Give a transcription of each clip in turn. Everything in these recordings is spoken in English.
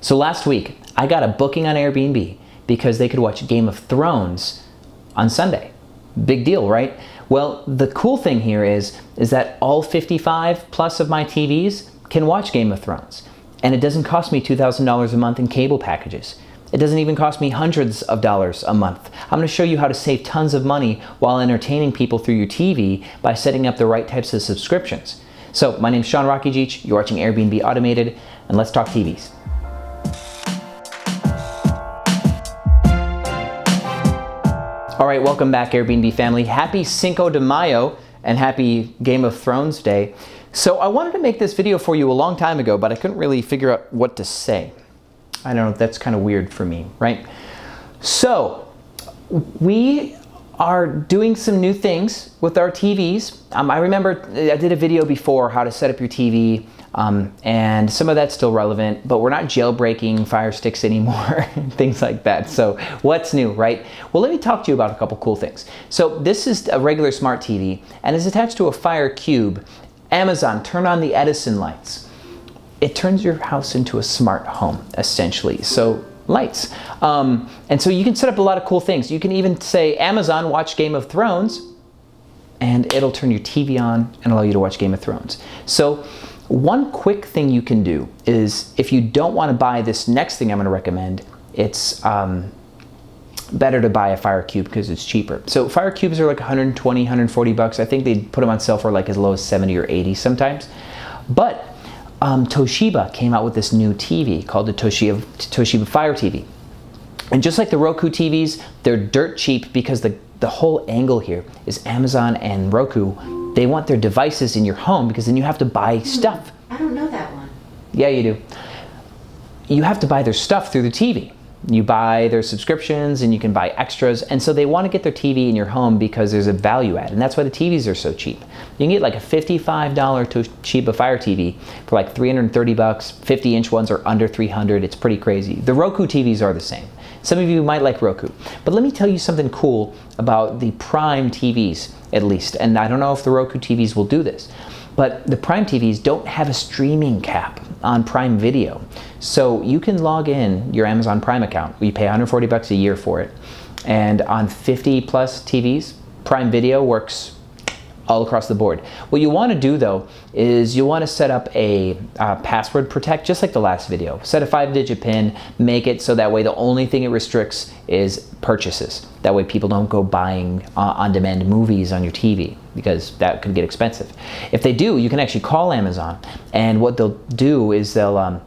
So last week, I got a booking on Airbnb because they could watch Game of Thrones on Sunday. Big deal, right? Well, the cool thing here is that all 55 plus of my TVs can watch Game of Thrones. And it doesn't cost me $2,000 a month in cable packages. It doesn't even cost me hundreds of dollars a month. I'm going to show you how to save tons of money while entertaining people through your TV by setting up the right types of subscriptions. So my name's Rakidzich, you're watching Airbnb Automated, and let's talk TVs. All right, welcome back Airbnb family. Happy Cinco de Mayo and happy Game of Thrones Day. So I wanted to make this video for you a long time ago, but I couldn't really figure out what to say. I don't know, that's kind of weird for me, right? So we are doing some new things with our TVs. I remember I did a video before how to set up your TV, and some of that's still relevant, but we're not jailbreaking Fire Sticks anymore, things like that. So what's new, right? Well, let me talk to you about a couple cool things. So this is a regular smart TV and is attached to a Fire Cube. Amazon, turn on the Edison lights. It turns your house into a smart home, essentially. So lights. And so you can set up a lot of cool things. You can even say, Amazon, watch Game of Thrones, and it'll turn your TV on and allow you to watch Game of Thrones. So one quick thing you can do is, if you don't want to buy this next thing I'm going to recommend, it's better to buy a Fire Cube because it's cheaper. So Fire Cubes are like 120, 140 bucks. I think they put them on sale for like as low as 70 or 80 sometimes. But Toshiba came out with this new TV called the Toshiba Fire TV. And just like the Roku TVs, they're dirt cheap because the whole angle here is Amazon and Roku, they want their devices in your home because then you have to buy stuff. I don't know that one. Yeah, you do. You have to buy their stuff through the TV. You buy their subscriptions and you can buy extras. And so they want to get their TV in your home because there's a value add. And that's why the TVs are so cheap. You can get like a $55 Toshiba Fire TV for like 330 bucks. 50-inch ones are under 300. It's pretty crazy. The Roku TVs are the same. Some of you might like Roku. But let me tell you something cool about the Prime TVs, at least. And I don't know if the Roku TVs will do this. But the Prime TVs don't have a streaming cap on Prime Video. So you can log in your Amazon Prime account. You pay 140 bucks a year for it. And on 50 plus TVs, Prime Video works all across the board. What you want to do though is you want to set up a password protect, just like the last video. Set a 5-digit PIN, make it so that way the only thing it restricts is purchases. That way people don't go buying on-demand movies on your TV because that could get expensive. If they do, you can actually call Amazon, and what they'll do is they'll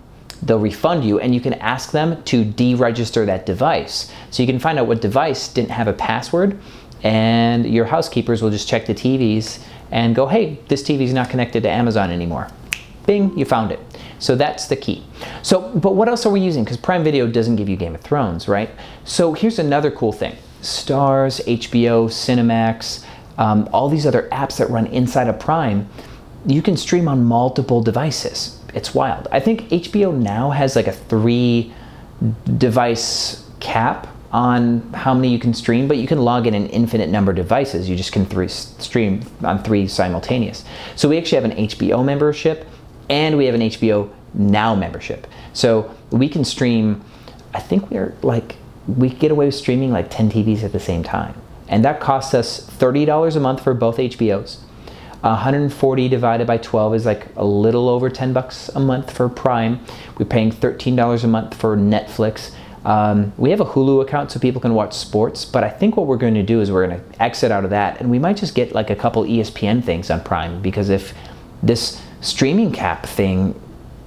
refund you, and you can ask them to deregister that device. So you can find out what device didn't have a password, and your housekeepers will just check the TVs and go, hey, this TV is not connected to Amazon anymore. Bing, you found it. So that's the key. So, but what else are we using? Because Prime Video doesn't give you Game of Thrones, right? So here's another cool thing. Stars, HBO, Cinemax, all these other apps that run inside of Prime, you can stream on multiple devices. It's wild. I think HBO now has like a 3-device cap on how many you can stream, but you can log in an infinite number of devices. You just can stream on 3 simultaneous. So we actually have an HBO membership and we have an HBO Now membership. So we can stream, I think we get away with streaming like 10 TVs at the same time. And that costs us $30 a month for both HBOs. 140 divided by 12 is like a little over 10 bucks a month for Prime. We're paying $13 a month for Netflix. We have a Hulu account so people can watch sports, but I think what we're going to do is we're going to exit out of that, and we might just get like a couple ESPN things on Prime, because if this streaming cap thing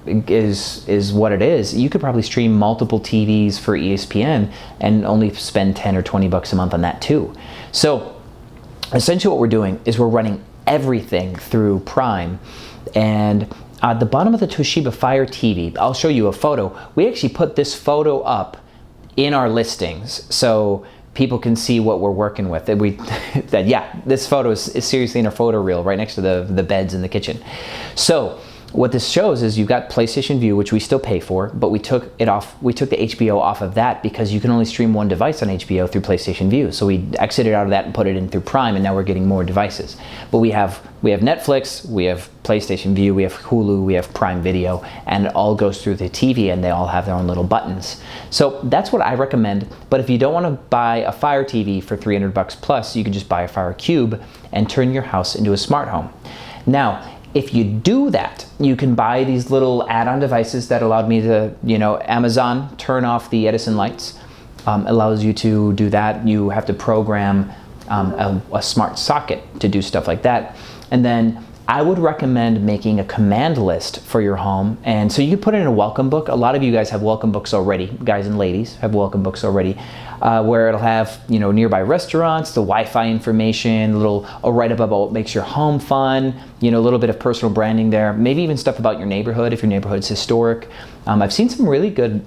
is what it is, you could probably stream multiple TVs for ESPN and only spend 10 or 20 bucks a month on that too. So essentially what we're doing is we're running everything through Prime. And at the bottom of the Toshiba Fire TV, I'll show you a photo. We actually put this photo up in our listings so people can see what we're working with. Yeah, this photo is seriously in a photo reel right next to the beds in the kitchen. So what this shows is you've got PlayStation Vue, which we still pay for, but we took it off. We took the HBO off of that because you can only stream one device on HBO through PlayStation Vue. So we exited out of that and put it in through Prime, and now we're getting more devices. But we have Netflix, we have PlayStation Vue, we have Hulu, we have Prime Video, and it all goes through the TV, and they all have their own little buttons. So that's what I recommend. But if you don't want to buy a Fire TV for $300 plus, you can just buy a Fire Cube and turn your house into a smart home. Now, if you do that, you can buy these little add-on devices that allowed me to, Amazon turn off the Edison lights, allows you to do that. You have to program a smart socket to do stuff like that. And then I would recommend making a command list for your home. And so you can put it in a welcome book. A lot of you guys have welcome books already. Guys and ladies have welcome books already, where it'll have, nearby restaurants, the Wi-Fi information, a write-up about what makes your home fun, a little bit of personal branding there, maybe even stuff about your neighborhood if your neighborhood's historic. I've seen some really good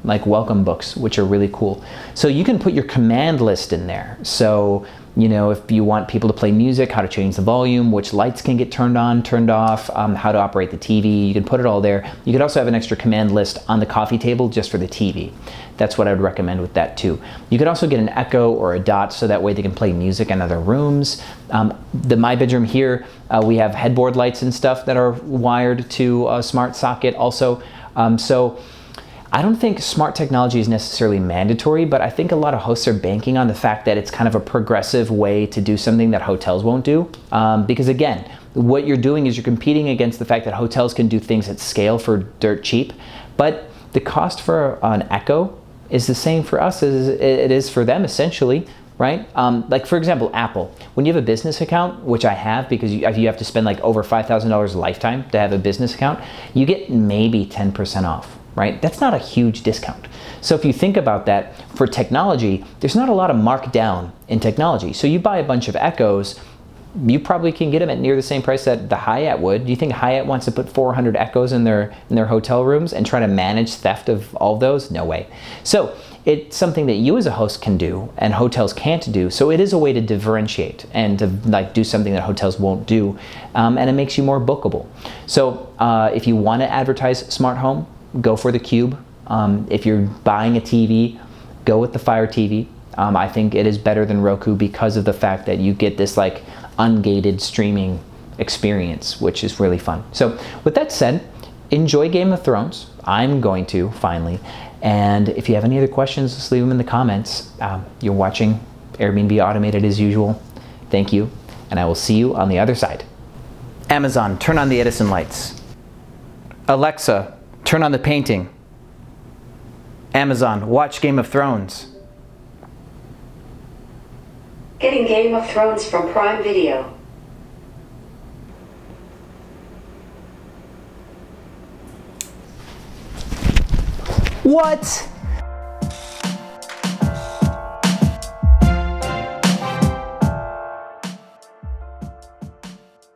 like welcome books, which are really cool. So you can put your command list in there. So if you want people to play music, how to change the volume, which lights can get turned on, turned off, how to operate the TV, you can put it all there. You could also have an extra command list on the coffee table just for the TV. That's what I would recommend with that too. You could also get an Echo or a Dot so that way they can play music in other rooms. My bedroom here, we have headboard lights and stuff that are wired to a smart socket also. So I don't think smart technology is necessarily mandatory, but I think a lot of hosts are banking on the fact that it's kind of a progressive way to do something that hotels won't do. Because again, what you're doing is you're competing against the fact that hotels can do things at scale for dirt cheap, but the cost for an Echo is the same for us as it is for them essentially, right? Like for example, Apple, when you have a business account, which I have because you have to spend like over $5,000 a lifetime to have a business account, you get maybe 10% off. Right? That's not a huge discount. So if you think about that, for technology, there's not a lot of markdown in technology. So you buy a bunch of Echoes, you probably can get them at near the same price that the Hyatt would. Do you think Hyatt wants to put 400 Echoes in their hotel rooms and try to manage theft of all of those? No way. So it's something that you as a host can do and hotels can't do. So it is a way to differentiate and to do something that hotels won't do. And it makes you more bookable. So if you want to advertise smart home, go for the Cube. If you're buying a TV, go with the Fire TV. I think it is better than Roku because of the fact that you get this ungated streaming experience, which is really fun. So with that said, enjoy Game of Thrones. I'm going to finally. And if you have any other questions, just leave them in the comments. You're watching Airbnb Automated as usual. Thank you, and I will see you on the other side. Amazon, turn on the Edison lights. Alexa, turn on the painting. Amazon, watch Game of Thrones. Getting Game of Thrones from Prime Video. What?